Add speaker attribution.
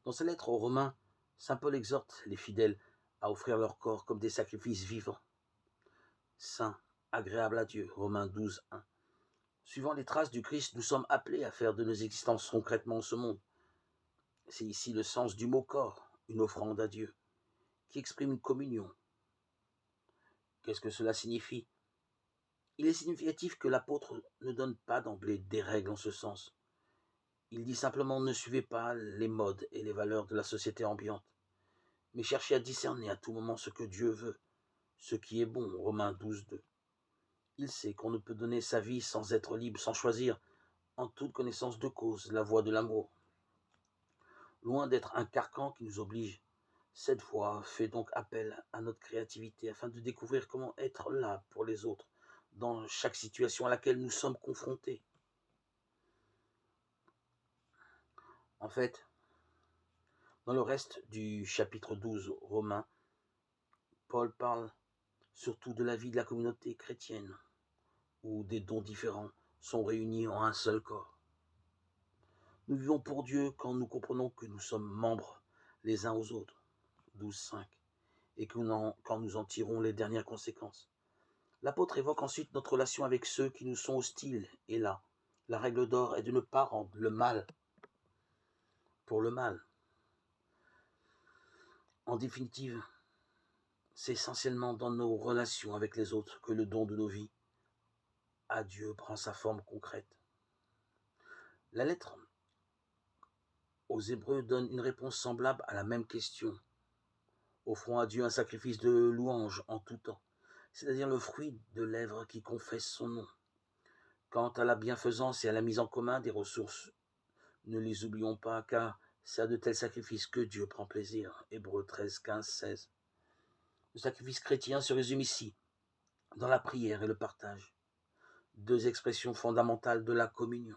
Speaker 1: Dans sa lettre aux Romains, saint Paul exhorte les fidèles à offrir leur corps comme des sacrifices vivants, saints, agréables à Dieu, Romains 12, 1. Suivant les traces du Christ, nous sommes appelés à faire de nos existences concrètement en ce monde. C'est ici le sens du mot corps, une offrande à Dieu, qui exprime une communion. Qu'est-ce que cela signifie? Il est significatif que l'apôtre ne donne pas d'emblée des règles en ce sens. Il dit simplement ne suivez pas les modes et les valeurs de la société ambiante, mais cherchez à discerner à tout moment ce que Dieu veut, ce qui est bon, Romains 12, 2. Il sait qu'on ne peut donner sa vie sans être libre, sans choisir, en toute connaissance de cause, la voie de l'amour. Loin d'être un carcan qui nous oblige, cette voie fait donc appel à notre créativité afin de découvrir comment être là pour les autres, dans chaque situation à laquelle nous sommes confrontés. En fait, dans le reste du chapitre 12 Romains, Paul parle surtout de la vie de la communauté chrétienne, où des dons différents sont réunis en un seul corps. Nous vivons pour Dieu quand nous comprenons que nous sommes membres les uns aux autres, 12.5, et quand nous en tirons les dernières conséquences. L'apôtre évoque ensuite notre relation avec ceux qui nous sont hostiles, et là, la règle d'or est de ne pas rendre le mal pour le mal. En définitive, c'est essentiellement dans nos relations avec les autres que le don de nos vies à Dieu prend sa forme concrète. La lettre aux Hébreux donne une réponse semblable à la même question. Offrons à Dieu un sacrifice de louange en tout temps, c'est-à-dire le fruit de lèvres qui confessent son nom. Quant à la bienfaisance et à la mise en commun des ressources, ne les oublions pas, car c'est à de tels sacrifices que Dieu prend plaisir. Hébreux 13, 15, 16. Le sacrifice chrétien se résume ici, dans la prière et le partage, deux expressions fondamentales de la communion.